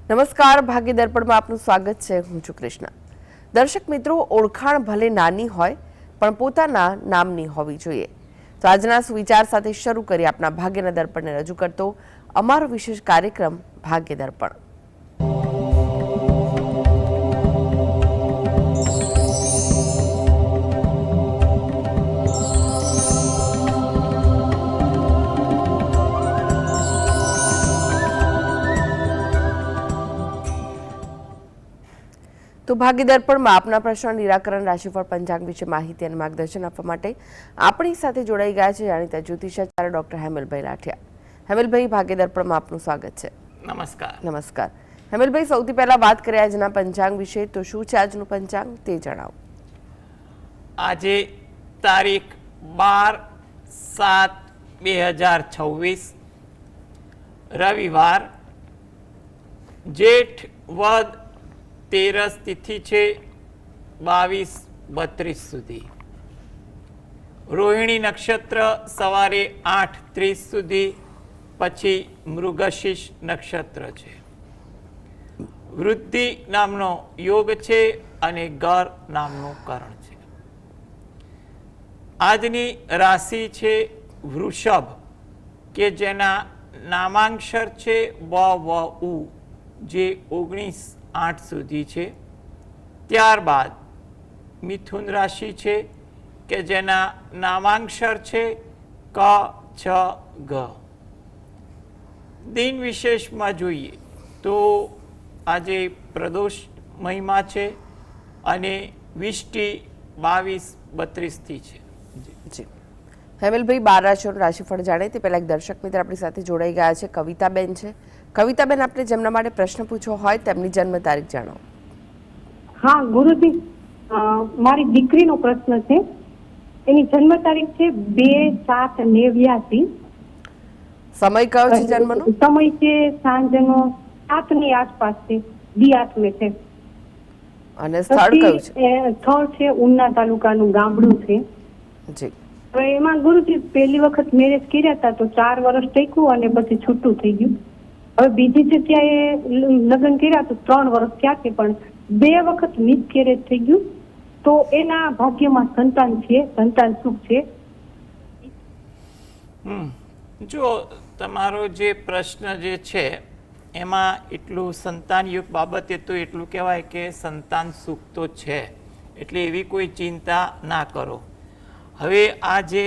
નમસ્કાર, ભાગ્ય દર્પણમાં આપનું સ્વાગત છે. હું છું કૃષ્ણા. દર્શક મિત્રો, ઓળખાણ ભલે નાની હોય પણ પોતાના નામની હોવી જોઈએ. તો આજના સુવિચાર સાથે શરૂ કરી આપના ભાગ્યના દર્પણને રજૂ કરતો અમારો વિશેષ કાર્યક્રમ ભાગ્ય દર્પણ. તો ભાગ્ય દર્પણમાં આપના પ્રશ્ન નિરાકરણ, રાશિફળ, પંચાંગ વિશે માહિતી અને માર્ગદર્શન આપવા માટે આપણી સાથે જોડાઈ ગયા છે જાણીતા જ્યોતિષાચાર્ય ડોક્ટર હેમલભાઈ લાઠિયા. હેમલભાઈ, ભાગ્ય દર્પણમાં આપનું સ્વાગત છે. નમસ્કાર. નમસ્કાર હેમલભાઈ, સૌથી પહેલા વાત કરીએ આજના પંચાંગ વિશે. તો શું છે આજનું પંચાંગ તે જણાવો. આજે તારીખ 12/7/2026 રવિવાર, જેઠ વદ તેરસ તિથિ છે 22-32 સુધી. રોહિણી નક્ષત્ર સવારે 8:30 સુધી, પછી મૃગશીર્ષ નક્ષત્ર છે. વૃદ્ધિ નામનો યોગ છે અને ગર નામનું કરણ છે. આજની રાશિ છે વૃષભ, કે જેના નામાંક્ષર છે વ ઉ, જે 19-8 સુધી છે. ત્યારબાદ મિથુન રાશિ છે, કે જેના નામાંક્ષર છે ક છ ગ. દિન વિશેષમાં જોઈએ તો આજે પ્રદોષ મહિમા છે અને વિષ્ટિ 22-32 થી છે. જી હેમલભાઈ, 12 રાશિઓનું રાશિફળ જાણે તે પહેલા એક દર્શક મિત્ર આપણી સાથે જોડાઈ ગયા છે. કવિતાબેન છે. કવિતાબેન, આપણે જેમના માટે પ્રશ્ન પૂછવો હોય તેમની જન્મ તારીખ જણાવો. હા ગુરુજી, મારી દીકરીનો પ્રશ્ન છે. એની જન્મ તારીખ છે 2/7/89. સમય કયો છે જન્મનો? સમય છે સાંજનો 7 ની આસપાસ છે, દી આઠમે છે. અને સ્થળ કયું છે? સ્થળ છે ઉના તાલુકાનું ગામડું છે. જી. હવે એમાં ગુરુજી પહેલી વખત મેરેજ કર્યા હતા તો 4 વર્ષ ટક્યું અને પછી છૂટું થઈ ગયું. હવે બીજી જગ્યાએ લગ્ન કર્યા તો 3 વર્ષ થયા છે, પણ 2 વખત મિસકેરેજ થઈ ગયું. તો એના ભાગ્યમાં સંતાન છે, સંતાન સુખ છે. જો તમારો જે પ્રશ્ન જે છે એમાં એટલું સંતાનયુક્ત બાબતે તો એટલું કહેવાય કે સંતાન સુખ તો છે, એટલે એવી કોઈ ચિંતા ના કરો. હવે આ જે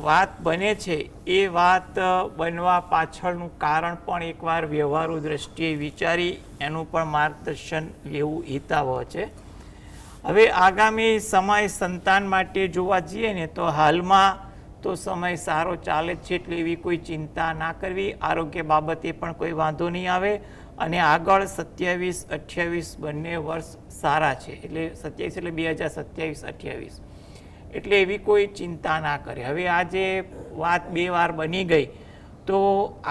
વાત બને છે એ વાત બનવા પાછળનું કારણ પણ એકવાર વ્યવહારુ દ્રષ્ટિએ વિચારી એનું પણ માર્ગદર્શન લેવું હિતાવહ છે. હવે આગામી સમય સંતાન માટે જોવા જઈએ ને તો હાલમાં તો સમય સારો ચાલે જ છે, એટલે એવી કોઈ ચિંતા ના કરવી. આરોગ્ય બાબતે પણ કોઈ વાંધો નહીં આવે અને આગળ 27-28 બંને વર્ષ સારા છે, એટલે 27 એટલે 2027-28, એટલે એવી કોઈ ચિંતા ના કરે. હવે આ જે વાત 2 વાર બની ગઈ તો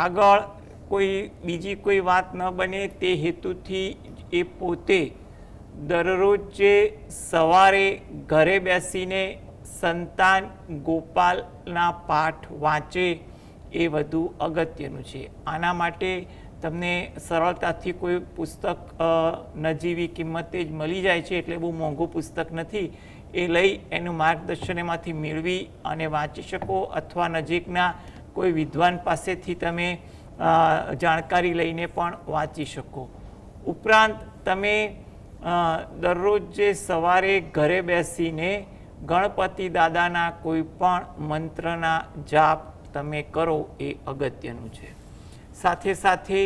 આગળ કોઈ બીજી કોઈ વાત ન બને તે હેતુથી એ પોતે દરરોજ જે સવારે ઘરે બેસીને સંતાન ગોપાલના પાઠ વાંચે એ વધુ અગત્યનું છે. આના માટે તમને સરળતાથી કોઈ પુસ્તક નજીવી કિંમતે જ મળી જાય છે, એટલે બહુ મોંઘું પુસ્તક નથી. એ લઈ એનું માર્ગદર્શન એમાંથી મેળવી અને વાંચી શકો, અથવા નજીકના કોઈ વિદ્વાન પાસેથી તમે જાણકારી લઈને પણ વાંચી શકો. ઉપરાંત તમે દરરોજ જે સવારે ઘરે બેસીને ગણપતિ દાદાના કોઈ પણ મંત્રના જાપ તમે કરો એ અગત્યનું છે. સાથે સાથે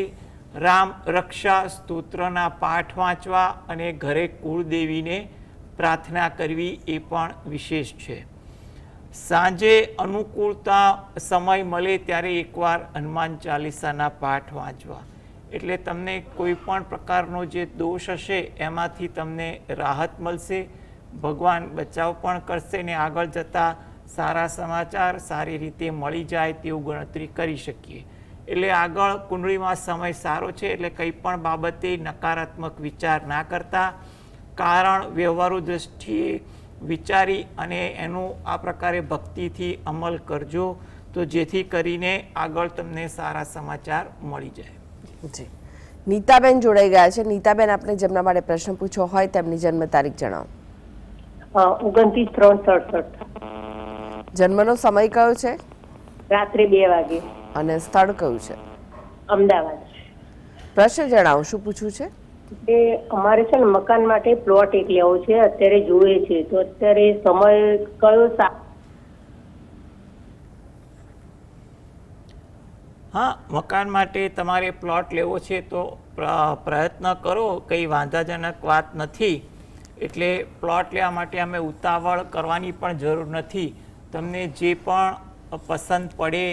રામ રક્ષા સ્તોત્રના પાઠ વાંચવા અને ઘરે કુળદેવીને પ્રાર્થના કરવી એ પણ વિશેષ છે. સાંજે અનુકૂળતા સમય મળે ત્યારે એકવાર હનુમાન ચાલીસાના પાઠ વાંચવા, એટલે તમને કોઈ પણ પ્રકારનો જે દોષ હશે એમાંથી તમને રાહત મળશે. ભગવાન બચાવ પણ કરશે ને આગળ જતાં સારા સમાચાર સારી રીતે મળી જાય તેવું ગણતરી કરી શકીએ. એટલે આગળ કુંડળીમાં સમય સારો છે, એટલે કંઈ પણ બાબતે નકારાત્મક વિચાર ના કરતા કારણ વ્યવહારુ દ્રષ્ટિએ વિચારી અને એનું આ પ્રકારે ભક્તિથી અમલ કરજો, તો જેથી કરીને આગળ તમને સારા સમાચાર મળી જાય. જી નીતાબેન જોડાઈ ગયા છે. નીતાબેન, આપણે જેમના માટે પ્રશ્ન પૂછ્યો હોય તેમની જન્મ તારીખ જણાવો. 29/3/67. જન્મનો સમય કયો છે રાત્રે 2 વાગે. અને સ્થળ કયું છે? અમદાવાદ. પ્રશ્ન જણાવો, શું પૂછવું છે? એ અમારે છે ને મકાન માટે પ્લોટ એક લેવો છે, અત્યારે જોઈએ છે, તો અત્યારે સમય કયો હા, મકાન માટે તમારે પ્લોટ લેવો છે તો પ્રયત્ન કરો, કંઈ વાંધાજનક વાત નથી. એટલે પ્લોટ લેવા માટે અમે ઉતાવળ કરવાની પણ જરૂર નથી. તમને જે પણ પસંદ પડે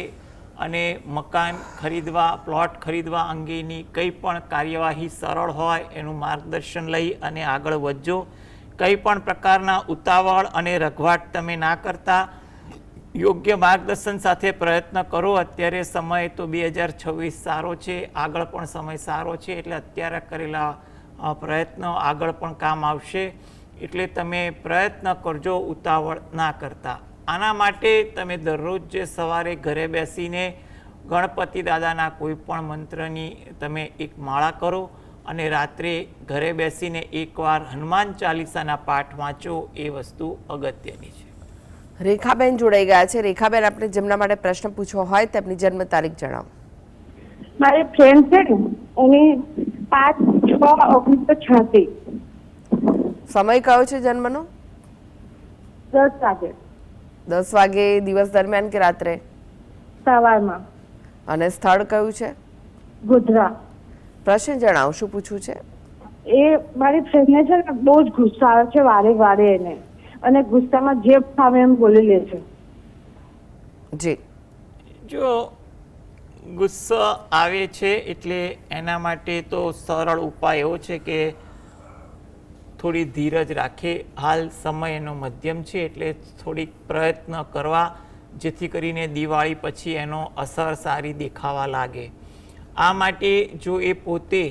અને મકાન ખરીદવા, પ્લોટ ખરીદવા અંગેની કંઈ પણ કાર્યવાહી સરળ હોય એનું માર્ગદર્શન લઈ અને આગળ વધજો. કંઈ પણ પ્રકારના ઉતાવળ અને રઘવાટ તમે ના કરતા, યોગ્ય માર્ગદર્શન સાથે પ્રયત્ન કરો. અત્યારે સમય તો 2026 સારો છે, આગળ પણ સમય સારો છે, એટલે અત્યારે કરેલા પ્રયત્નો આગળ પણ કામ આવશે. એટલે તમે પ્રયત્ન કરજો, ઉતાવળ ના કરતા. આના માટે તમે દરરોજ જે સવારે ઘરે બેસીને ગણપતિ દાદાના કોઈ પણ મંત્રની તમે એક માળા કરો અને રાત્રે ઘરે બેસીને એકવાર હનુમાન ચાલીસાના પાઠ વાંચો. એ વસ્તુ અગત્યની છે. રેખાબેન જોડાઈ ગયા છે. રેખાબેન, આપણે જેમના માટે પ્રશ્ન પૂછવો હોય તેમની જન્મ તારીખ જણાવો. મારે ફ્રેન્ડ છે ને એની 5/6/1986. સમય કયો છે જન્મનો? 10 વાગે 10 વાગે. દિવસ દરમિયાન કે રાત્રે? સવારમાં. અને સ્થળ કયું છે? ગોધરા. પ્રશ્ન જણાવો, શું પૂછવું છે? એ મારી ફ્રેન્ડને છે ને બહુ જ ગુસ્સો આવે છે વારે વારે એને, અને ગુસ્સામાં જે ફાવે એમ બોલી લે છે. જી. જો ગુસ્સો આવે છે એટલે એના માટે તો સરળ ઉપાય એવો છે કે થોડી ધીરજ રાખે. હાલ સમય એનો મધ્યમ છે એટલે થોડીક પ્રયત્ન કરવા, જેથી કરીને દિવાળી પછી એનો અસર સારી દેખાવા લાગે. આ માટે જો એ પોતે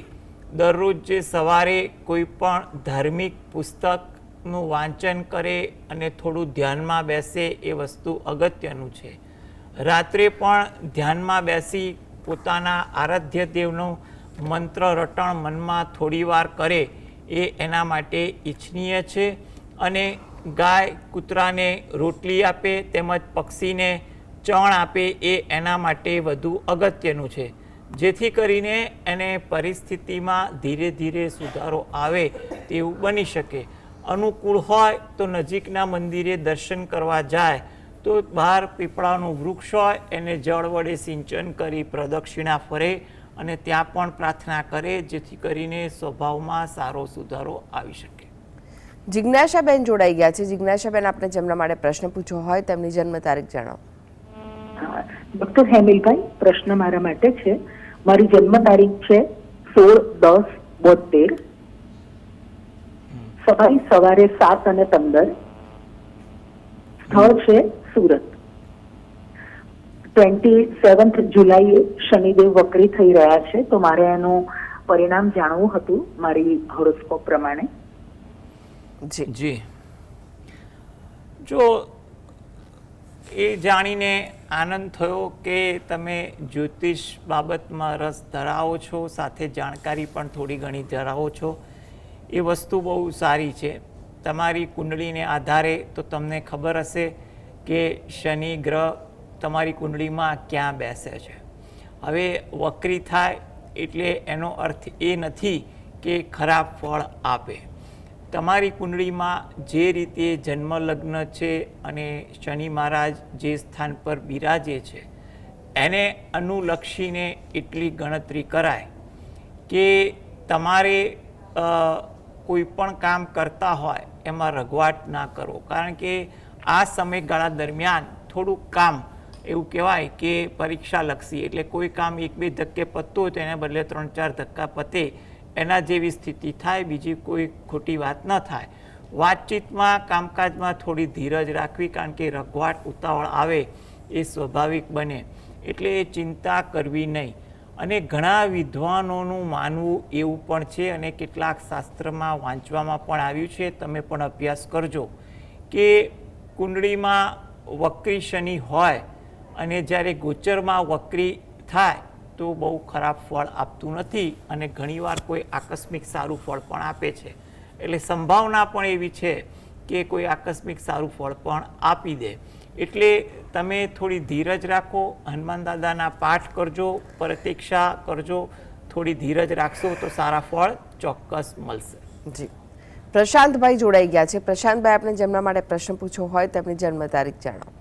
દરરોજ જે સવારે કોઈ પણ ધાર્મિક પુસ્તકનું વાંચન કરે અને થોડું ધ્યાનમાં બેસે, એ વસ્તુ અગત્યનું છે. રાત્રે પણ ધ્યાનમાં બેસી પોતાના આરાધ્ય દેવનો મંત્ર રટણ મનમાં થોડીવાર કરે, એ એના માટે ઈચ્છનીય છે. અને ગાય કૂતરાને રોટલી આપે તેમજ પક્ષીને ચણ આપે, એ એના માટે વધુ અગત્યનું છે, જેથી કરીને એને પરિસ્થિતિમાં ધીરે ધીરે સુધારો આવે તેવું બની શકે. અનુકૂળ હોય તો નજીકના મંદિરે દર્શન કરવા જાય, તો બહાર પીપળાનું વૃક્ષ હોય એને જળ વડે સિંચન કરી પ્રદક્ષિણા ફરે અને ત્યાં પણ પ્રાર્થના કરે, જેથી કરીને સ્વભાવમાં સારો સુધારો આવી શકે. જિજ્ઞાસાબેન જોડાઈ ગયા છે. જિજ્ઞાસાબેન, આપણે જેમના માટે પ્રશ્ન પૂછવો હોય તેમની જન્મ તારીખ જણાવો. ડોક્ટર હેમિલભાઈ, પ્રશ્ન મારા માટે છે. મારી જન્મ તારીખ છે 16/10/72. સવારે 7:15. સ્થળ છે સુરત. 27 જુલાઈએ શનિદેવ વક્રી થઈ રહ્યા છે, તો મારે એનું પરિણામ જાણવું હતું મારી હોરોસ્કોપ પ્રમાણે. જી. જો એ જાણીને આનંદ થયો કે તમે જ્યોતિષ બાબતમાં રસ ધરાવો છો, સાથે જાણકારી પણ થોડી ઘણી ધરાવો છો, એ વસ્તુ બહુ સારી છે. તમારી કુંડળીને આધારે તો તમને ખબર હશે કે શનિ ગ્રહ તમારી કુંડળીમાં ક્યાં બેસે છે. હવે વક્રી થાય એટલે એનો અર્થ એ નથી કે ખરાબ ફળ આપે. તમારી કુંડળીમાં જે રીતે જન્મ લગ્ન છે અને શનિ મહારાજ જે સ્થાન પર બિરાજે છે, એને અનુલક્ષીને એટલી ગણતરી કરાય કે તમારે કોઈ પણ કામ કરતા હોય એમાં રઘવાટ ના કરો. કારણ કે આ સમયગાળા દરમિયાન થોડુંક કામ એવું કહેવાય કે પરીક્ષાલક્ષી, એટલે કોઈ કામ 1-2 ધક્કે પતતું હોય તો એને બદલે 3-4 ધક્કા પતે, એના જેવી સ્થિતિ થાય. બીજી કોઈ ખોટી વાત ન થાય. વાતચીતમાં, કામકાજમાં થોડી ધીરજ રાખવી, કારણ કે રઘવાટ ઉતાવળ આવે એ સ્વાભાવિક બને, એટલે એ ચિંતા કરવી નહીં. અને ઘણા વિદ્વાનોનું માનવું એવું પણ છે, અને કેટલાક શાસ્ત્રમાં વાંચવામાં પણ આવ્યું છે, તમે પણ અભ્યાસ કરજો, કે કુંડળીમાં વક્રી શનિ હોય અને જ્યારે ગોચરમાં વક્રી થાય વસ્તુ બહુ ખરાબ ફળ આપતું નથી અને ઘણીવાર કોઈ આકસ્મિક સારું ફળ પણ આપે છે. એટલે સંભાવના પણ એવી છે કે કોઈ આકસ્મિક સારું ફળ પણ આપી દે. એટલે તમે થોડી ધીરજ રાખો, હનુમાન દાદાના પાઠ કરજો, પ્રતીક્ષા કરજો, થોડી ધીરજ રાખશો તો સારા ફળ ચોક્કસ મળશે. જી, પ્રશાંતભાઈ જોડાઈ ગયા છે. પ્રશાંતભાઈ, આપણે જેમના માટે પ્રશ્ન પૂછ્યો હોય તેમની જન્મ તારીખ જણાવો.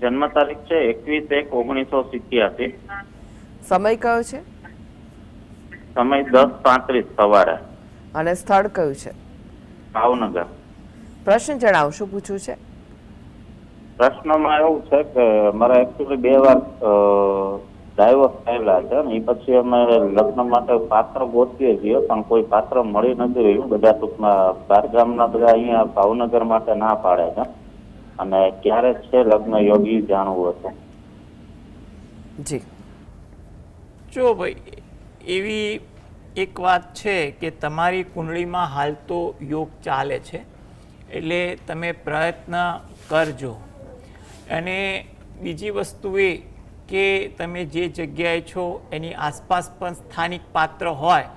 જન્મ તારીખ છે 21/1/1987. સમય કયો છે સમય 10:35 સવારે. અને સ્થળ કયું છે? ભાવનગર. પ્રશ્ન જણાવો, શું પૂછવું છે? પ્રશ્નમાં એવું છે કે મારા એકચ્યુઅલી 2 વાર ડાયવોર્સ થયેલા છે ને એ પછી અમે લગ્ન માટે પાત્ર ગોતીએ છીએ પણ કોઈ પાત્ર મળી નથી રહ્યું. બધા ટૂંકમાં બહાર ગામના બધા અહીંયા ભાવનગર માટે ના પાડે છે અને ક્યારે છે લગ્ન યોગી જાણવું હતું. જી, જો ભાઈ, એવી એક વાત છે કે તમારી કુંડળીમાં હાલ તો યોગ ચાલે છે એટલે તમે પ્રયત્ન કરજો. અને બીજી વસ્તુ એ કે તમે જે જગ્યાએ છો એની આસપાસ પણ સ્થાનિક પાત્ર હોય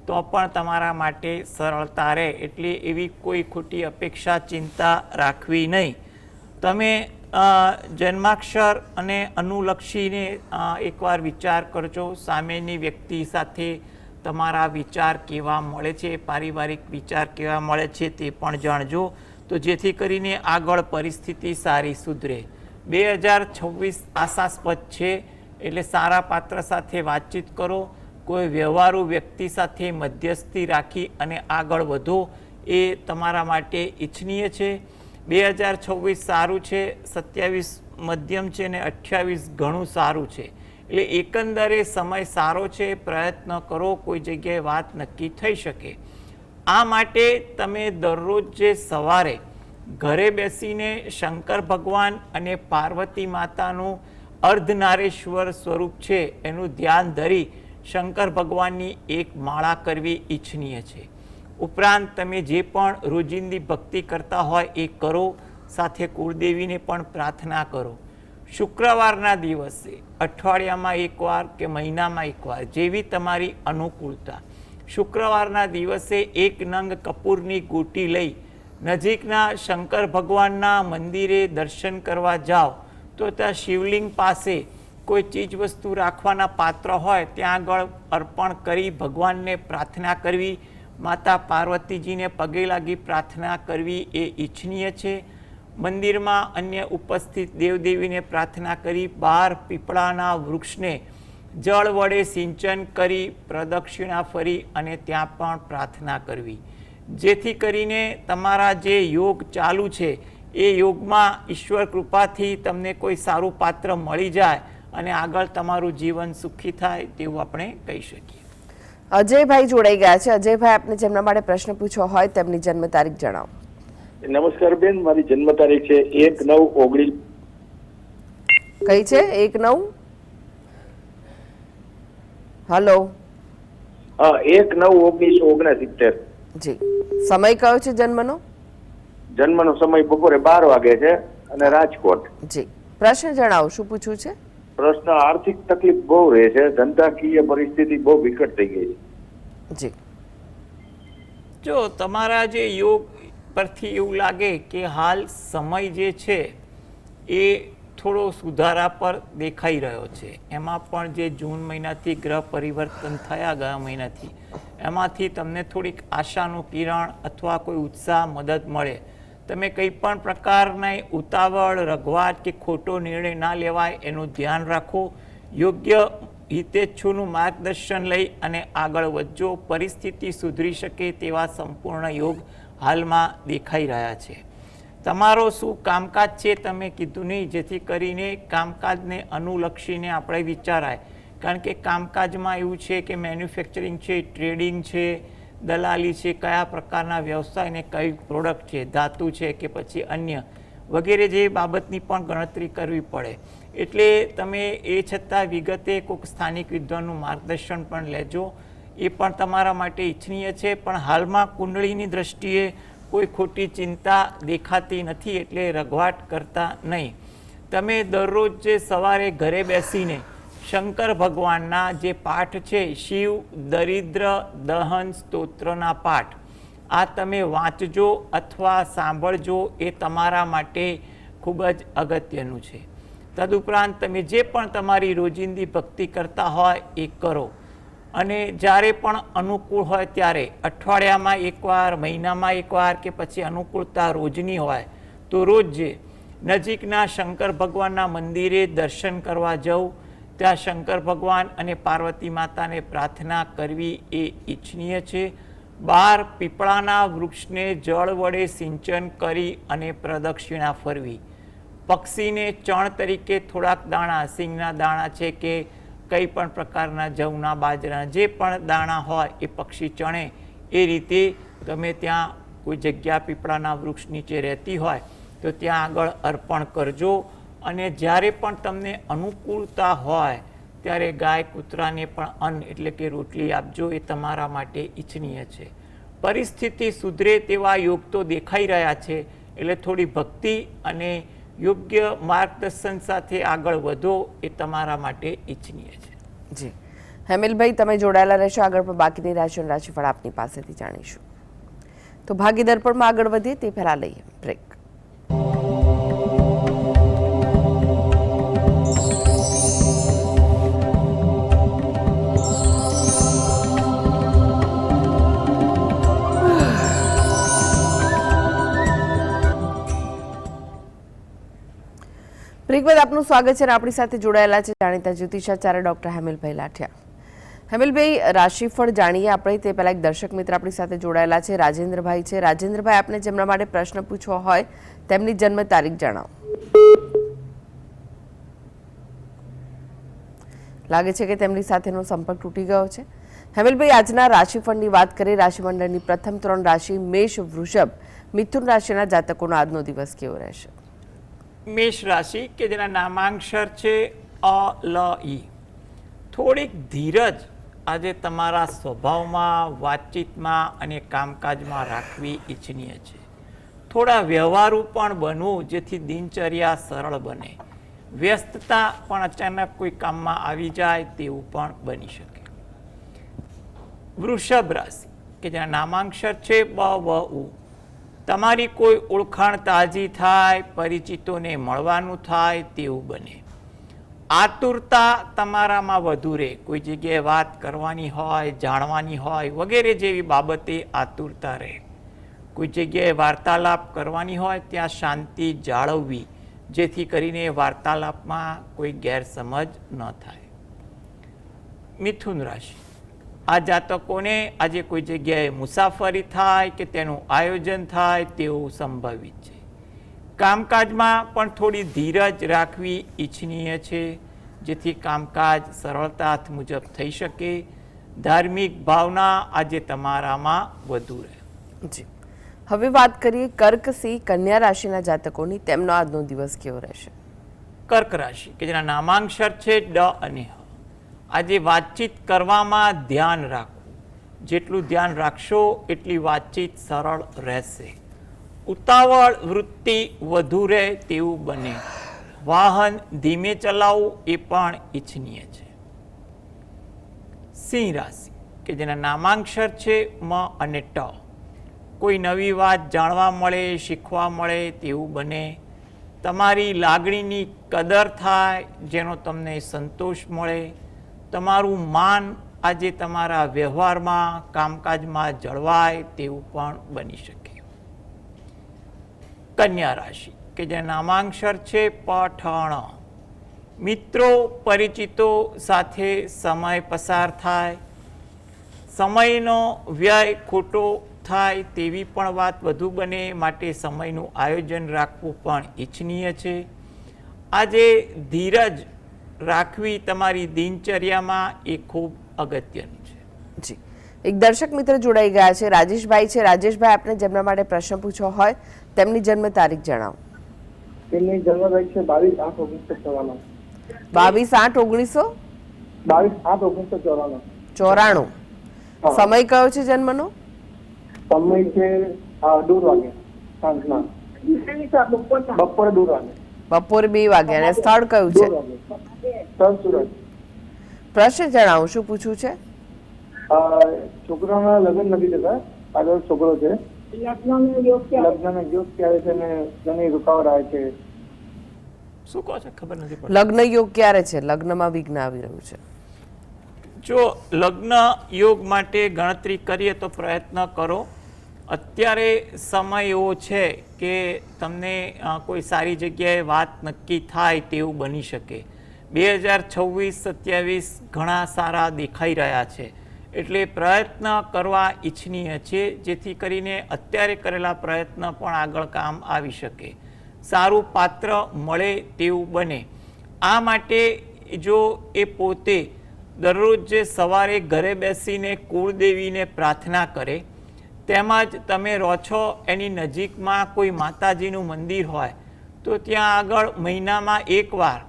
તો પણ તમારા માટે સરળતા રહે. એટલે એવી કોઈ ખોટી અપેક્ષા ચિંતા રાખવી નહીં. તમે જન્માક્ષર અને અનુલક્ષીને એકવાર વિચાર કરજો. સામેની વ્યક્તિ સાથે તમારા વિચાર કેવા મળે છે, પારિવારિક વિચાર કેવા મળે છે તે પણ જાણજો તો જેથી કરીને આગળ પરિસ્થિતિ સારી સુધરે. 2026 આશાસ્પદ છે એટલે સારા પાત્ર સાથે વાતચીત કરો. કોઈ વ્યવહારુ વ્યક્તિ સાથે મધ્યસ્થી રાખી અને આગળ વધો એ તમારા માટે ઈચ્છનીય છે. 2026 સારું છે, 27 મધ્યમ છે અને 28 ઘણું સારું છે. એટલે એકંદરે સમય સારો છે. પ્રયત્ન કરો, કોઈ જગ્યાએ વાત નક્કી થઈ શકે. આ માટે તમે દરરોજ જે સવારે ઘરે બેસીને શંકર ભગવાન અને પાર્વતી માતાનું અર્ધનારેશ્વર સ્વરૂપ છે એનું ધ્યાન ધરી શંકર ભગવાનની એક માળા કરવી ઈચ્છનીય છે. ઉપરાંત તમે જે પણ રોજિંદી ભક્તિ કરતા હોય એ કરો, સાથે કુળદેવીને પણ પ્રાર્થના કરો. શુક્રવારના દિવસે અઠવાડિયામાં એકવાર કે મહિનામાં એકવાર જેવી તમારી અનુકૂળતા, શુક્રવારના દિવસે 1 નંગ કપૂરની ગોટી લઈ નજીકના શંકર ભગવાનના મંદિરે દર્શન કરવા જાઓ તો ત્યાં શિવલિંગ પાસે કોઈ ચીજ વસ્તુ રાખવાના પાત્ર હોય ત્યાં આગળ અર્પણ કરી ભગવાનને પ્રાર્થના કરવી, માતા પાર્વતીજીને પગે લાગી પ્રાર્થના કરવી એ ઈચ્છનીય છે. મંદિરમાં અન્ય ઉપસ્થિત દેવદેવીને પ્રાર્થના કરી બહાર પીપળાના વૃક્ષને જળ વડે સિંચન કરી પ્રદક્ષિણા ફરી અને ત્યાં પણ પ્રાર્થના કરવી જેથી કરીને તમારા જે યોગ ચાલુ છે એ યોગમાં ઈશ્વર કૃપાથી તમને કોઈ સારું પાત્ર મળી જાય અને આગળ તમારું જીવન સુખી થાય તેવું આપણે કહી શકીએ. અજયભાઈ જોડાઈ ગયા છે. અજયભાઈ, આપને જેમના માટે પ્રશ્ન પૂછ્યો હોય તેમની જન્મ તારીખ જણાવો. નમસ્કાર બેન, મારી જન્મ તારીખ છે 1/9/19. કઈ છે? 1/9. હલો. 1/9/1969. જી, સમય કયો છે જન્મનો? જન્મનો સમય બપોરે 12 વાગે છે અને રાજકોટ. જી, પ્રશ્ન જણાવો, શું પૂછવું છે? પ્રશ્ન, આર્થિક તકલીફ બહુ રહે છે, ધંધાકીય પરિસ્થિતિ બહુ વિકટ થઈ ગઈ છે. જી, જો તમારા જે યોગ પરથી એવું લાગે કે હાલ સમય જે છે એ થોડો સુધારા પર દેખાઈ રહ્યો છે. એમાં પણ જે જૂન મહિનાથી ગ્રહ પરિવર્તન થયા ગયા મહિનાથી એમાંથી તમને થોડીક આશાનું કિરણ અથવા કોઈ ઉત્સાહ મદદ મળે. તમે કંઈ પણ પ્રકારના ઉતાવળ, રઘવાટ કે ખોટો નિર્ણય ના લેવાય એનું ધ્યાન રાખો. યોગ્ય હિતેચ્છુનું માર્ગદર્શન લઈ અને આગળ વધજો. પરિસ્થિતિ સુધરી શકે તેવા સંપૂર્ણ યોગ હાલમાં દેખાઈ રહ્યા છે. તમારો શું કામકાજ છે તમે કીધું નહીં, જેથી કરીને કામકાજને અનુલક્ષીને આપણે વિચારાય. કારણ કે કામકાજમાં એવું છે કે મેન્યુફેક્ચરિંગ છે, ટ્રેડિંગ છે, દલાલી છે, કયા પ્રકારના વ્યવસાય ને કઈ પ્રોડક્ટ છે, ધાતુ છે કે પછી અન્ય વગેરે જે બાબતની પણ ગણતરી કરવી પડે. એટલે તમે એ છતાં વિગતે કોઈક સ્થાનિક વિદ્વાનનું માર્ગદર્શન પણ લેજો. એ પણ તમારા માટે ઈચ્છનીય છે. પણ હાલમાં કુંડળીની દ્રષ્ટિએ કોઈ ખોટી ચિંતા દેખાતી નથી એટલે રઘવાટ કરતા નહીં. તમે દરરોજ જે સવારે ઘરે બેસીને શંકર ભગવાનના જે પાઠ છે શિવ દરિદ્ર દહન સ્તોત્રના પાઠ, આ તમે વાંચજો અથવા સાંભળજો, એ તમારા માટે ખૂબ જ અગત્યનું છે. તદુપરાંત તમે જે પણ તમારી રોજિંદી ભક્તિ કરતા હોય એ કરો, અને જ્યારે પણ અનુકૂળ હોય ત્યારે અઠવાડિયામાં એકવાર, મહિનામાં એકવાર કે પછી અનુકૂળતા રોજની હોય તો રોજ નજીકના શંકર ભગવાનના મંદિરે દર્શન કરવા જવું, ત્યાં શંકર ભગવાન અને પાર્વતી માતાને પ્રાર્થના કરવી એ ઈચ્છનીય છે. બહાર પીપળાના વૃક્ષને જળ વડે સિંચન કરી અને પ્રદક્ષિણા ફરવી. પક્ષીને ચણ તરીકે થોડાક દાણા, સિંગના દાણા છે કે કંઈ પણ પ્રકારના જવના, બાજરાના જે પણ દાણા હોય એ પક્ષી ચણે એ રીતે તમે ત્યાં કોઈ જગ્યા પીપળાના વૃક્ષ નીચે રહેતી હોય તો ત્યાં આગળ અર્પણ કરજો. અને જ્યારે પણ તમને અનુકૂળતા હોય ત્યારે ગાય કૂતરાને પણ અન્ન એટલે કે રોટલી આપજો, એ તમારા માટે ઈચ્છનીય છે. પરિસ્થિતિ સુધરે તેવા યોગ તો દેખાઈ રહ્યા છે, એટલે થોડી ભક્તિ અને યોગ્ય માર્ગદર્શન સાથે આગળ વધો એ તમારા માટે ઈચ્છનીય છે. જી હેમિલભાઈ, તમે જોડાયેલા રહેશો. આગળ પણ બાકીની રાશિઓનું રાશિફળ આપની પાસેથી જાણીશું. તો ભાગ્ય દર્પણમાં આગળ વધીએ તે પહેલા લઈએ બ્રેક. બ્રેક બાદ આપનું સ્વાગત છે અને આપણી સાથે જોડાયેલા છે જાણીતા જ્યોતિષાચાર્ય ડોક્ટર હેમિલભાઈ લાઠિયા. હેમિલભાઈ, રાશિફળ જાણીએ આપણે તે પહેલા એક દર્શક મિત્ર આપણી સાથે જોડાયેલા છે, રાજેન્દ્રભાઈ છે. રાજેન્દ્રભાઈ, આપને જેમના માટે પ્રશ્ન પૂછવો હોય તેમની જન્મ તારીખ જણાવો. લાગે છે કે તેમની સાથેનો સંપર્ક તૂટી ગયો છે. હેમિલભાઈ, આજના રાશિફળની વાત કરીએ. રાશિમંડળની પ્રથમ 3 રાશિ મેષ, વૃષભ, મિથુન રાશિના જાતકોનો આજનો દિવસ કેવો રહેશે? મેષ રાશિ કે જેના નામાંક્ષર છે અ, લ, ઈ. થોડીક ધીરજ આજે તમારા સ્વભાવમાં, વાતચીતમાં અને કામકાજમાં રાખવી ઈચ્છનીય છે. થોડા વ્યવહારુ પણ બનવું જેથી દિનચર્યા સરળ બને. વ્યસ્તતા પણ અચાનક કોઈ કામમાં આવી જાય તેવું પણ બની શકે. વૃષભ રાશિ કે જેના નામાંક્ષર છે બ, વ, ઉ. તમારી કોઈ ઓળખાણ તાજી થાય, પરિચિતોને મળવાનું થાય તેવું બને. આતુરતા તમારામાં વધુ રહે. કોઈ જગ્યાએ વાત કરવાની હોય, જાણવાની હોય વગેરે જેવી બાબતે આતુરતા રહે. કોઈ જગ્યાએ વાર્તાલાપ કરવાની હોય ત્યાં શાંતિ જાળવવી, જેથી કરીને વાર્તાલાપમાં કોઈ ગેરસમજ ન થાય. મિથુન રાશિ, આ જાતકોને આજે કોઈ જગ્યાએ મુસાફરી થાય કે તેનું આયોજન થાય તેવું સંભવિત છે. કામકાજમાં પણ થોડી ધીરજ રાખવી ઈચ્છનીય છે, જેથી કામકાજ સરળતા મુજબ થઈ શકે. ધાર્મિક ભાવના આજે તમારામાં વધુ રહે. જી, હવે વાત કરીએ કર્ક, સિંહ, કન્યા રાશિના જાતકોની. તેમનો આજનો દિવસ કેવો રહેશે? કર્ક રાશિ કે જેના નામાંક્ષર છે ડ અને હ. આજે વાતચીત કરવામાં ધ્યાન રાખવું. જેટલું ધ્યાન રાખશો એટલી વાતચીત સરળ રહેશે. ઉતાવળ વૃત્તિ વધુ રહે તેવું બને. વાહન ધીમે ચલાવવું એ પણ ઈચ્છનીય છે. સિંહ રાશિ કે જેના નામાંક્ષર છે મ અને ટ. કોઈ નવી વાત જાણવા મળે, શીખવા મળે તેવું બને. તમારી લાગણીની કદર થાય, જેનો તમને સંતોષ મળે. તમારું માન આજે તમારા વ્યવહારમાં, કામકાજમાં જળવાય તેવું પણ બની શકે. કન્યા રાશિ કે જેના નામાંક્ષર છે પઠણ. મિત્રો, પરિચિતો સાથે સમય પસાર થાય. સમયનો વ્યય ખોટો થાય તેવી પણ વાત વધુ બને, માટે સમયનું આયોજન રાખવું પણ ઈચ્છનીય છે. આજે ધીરજ રાખવી તમારી દિનચર્યામાં એ ખૂબ અગત્યનું છે. જી, એક દર્શક મિત્ર જોડાઈ ગયા છે, રાજેશભાઈ છે. રાજેશભાઈ, આપને જેમના માટે પ્રશ્ન પૂછવો હોય તેમની જન્મ તારીખ જણાવો. તેમની જન્મ તારીખ છે 22/8/1994. 22/8/1994. 22/8/1994. સમય કયો છે જન્મનો? સમય છે 2 વાગે સાંજના. બપોરે 2 વાગે. બપોરે 2 વાગે. અને સ્થળ કયું છે? સ્થળ સુરત. પ્રશ્ન જણાવો, શું પૂછવું છે? છોકરાના લગ્ન નથી થતા, આગળ છોકરો છે, લગ્નનો યોગ ક્યારે છે ને ઘણી રૂકાવટ આવે છે. શું કહો છો? ખબર નથી પડતી. લગ્ન યોગ ક્યારે છે? લગ્નમાં વિઘ્ન આવી રહ્યું છે. જો લગ્ન યોગ માટે ગણતરી કરીએ તો પ્રયત્ન કરો. અત્યારે સમય એવો છે કે તમને કોઈ સારી જગ્યાએ વાત નક્કી થાય તેવું બની શકે. 2026-27 ઘણા સારા દેખાઈ રહ્યા છે, એટલે પ્રયત્ન કરવા ઈચ્છનીય છે, જેથી કરીને અત્યારે કરેલા પ્રયત્ન પણ આગળ કામ આવી શકે, સારું પાત્ર મળે તેવું બને. આ માટે જો એ પોતે દરરોજ સવારે ઘરે બેસીને કુળદેવીને પ્રાર્થના કરે, તેમજ તમે રહો છો એની નજીકમાં કોઈ માતાજીનું મંદિર હોય તો ત્યાં આગળ મહિનામાં એકવાર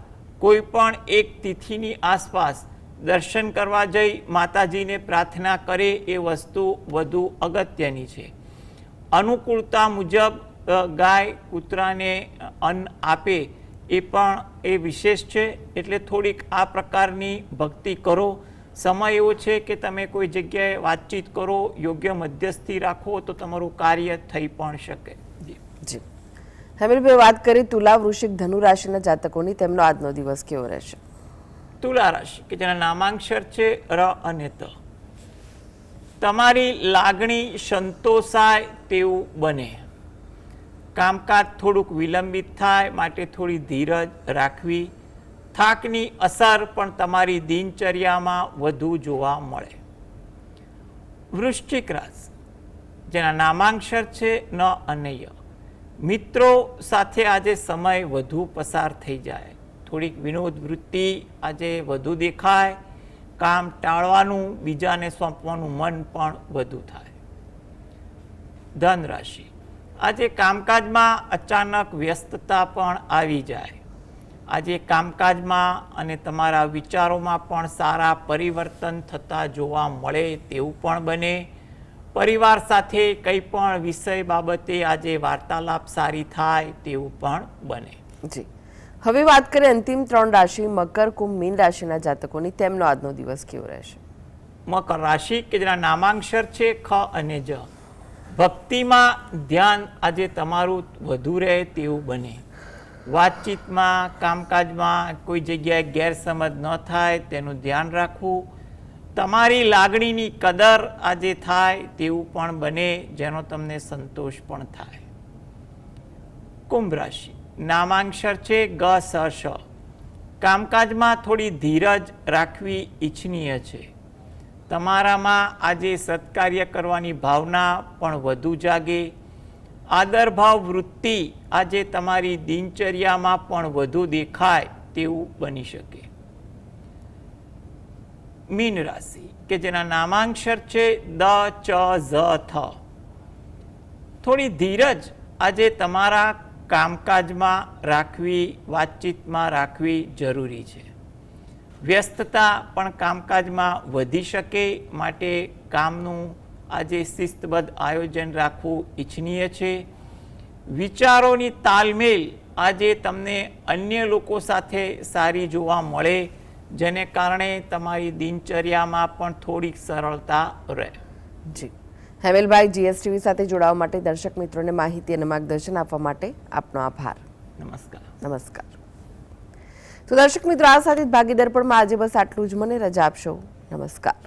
કોઈ પણ એક તિથિની આસપાસ દર્શન કરવા જઈ માતાજીને પ્રાર્થના કરે એ વસ્તુ વધુ અગત્યની છે. અનુકૂળતા મુજબ ગાય કૂતરાને અન્ન આપે એ પણ એ વિશેષ છે, એટલે થોડીક આ પ્રકારની ભક્તિ કરો. સમય એવો છે કે તમે કોઈ જગ્યાએ વાતચીત કરો, યોગ્ય મધ્યસ્થી રાખો તો તમારું કાર્ય થઈ પણ શકે. જી હેમલભાઈ, વાત કરીએ તુલા, વૃશ્ચિક, ધનુ રાશિના જાતકોની, તેમનો આજનો દિવસ કેવો રહેશે? તુલા રાશિ કે જેના નામાંક્ષર છે ર અને ત. તમારી લાગણી સંતોષાય તેવું બને. કામકાજ થોડુંક વિલંબિત થાય, માટે થોડી ધીરજ રાખવી. થાકની અસર પણ તમારી દિનચર્યામાં વધુ જોવા મળે. વૃશ્ચિક રાશિ જેના નામાંક્ષર છે ન અને ય. મિત્રો સાથે આજે સમય વધુ પસાર થઈ જાય. થોડીક વિનોદ વૃત્તિ આજે વધુ દેખાય. કામ ટાળવાનું, બીજાને સોંપવાનું મન પણ વધુ થાય. ધન રાશિ આજે કામકાજમાં અચાનક વ્યસ્તતા પણ આવી જાય. આજે કામકાજમાં અને તમારા વિચારોમાં પણ સારા પરિવર્તન થતા જોવા મળે તેવું પણ બને. પરિવાર સાથે કંઈ પણ વિષય બાબતે આજે વાર્તાલાપ સારી થાય તેવું પણ બને. જી હવે વાત કરીએ અંતિમ 3 રાશિ મકર, કુંભ, મીન રાશિના જાતકોની, તેમનો આજનો દિવસ કેવો રહેશે? મકર રાશિ કે જેના નામાંક્ષર છે ખ અને જ. ભક્તિમાં ધ્યાન આજે તમારું વધુ રહે તેવું બને. વાતચીતમાં, કામકાજમાં કોઈ જગ્યાએ ગેરસમજ ન થાય તેનું ધ્યાન રાખવું. તમારી લાગણીની કદર આજે થાય તેવું પણ બને, જેનો તમને સંતોષ પણ થાય. કુંભ રાશિ નામાંક્ષર છે ગ સ શ. કામકાજમાં થોડી ધીરજ રાખવી ઈચ્છનીય છે. તમારામાં આજે સત્કાર્ય કરવાની ભાવના પણ વધુ જાગે. આદરભાવ વૃત્તિ આજે તમારી દિનચર્યામાં પણ વધુ દેખાય તેવું બની શકે. મીન રાશિ કે જેના નામાંક્ષર છે દ ચ ઝ થ. થોડી ધીરજ આજે તમારા કામકાજમાં રાખવી, વાતચીતમાં રાખવી જરૂરી છે. વ્યસ્તતા પણ કામકાજમાં વધી શકે, માટે કામનું આજે શિસ્તબદ્ધ આયોજન રાખવું ઈચ્છનીય છે. વિચારોની તાલમેલ આજે તમને અન્ય લોકો સાથે સારી જોવા મળે, જેને કારણે તમારી દિનચર્યામાં પણ થોડીક સરળતા રહે. જી હેમલભાઈ, જીએસટીવી સાથે જોડાવા માટે દર્શક મિત્રોને માહિતી અને માર્ગદર્શન આપવા માટે આપનો આભાર. નમસ્કાર. નમસ્કાર. તો દર્શક મિત્રો, આ સાથે જ ભાગીદાર પણ આજે બસ આટલું જ. મને રજા આપશો. નમસ્કાર.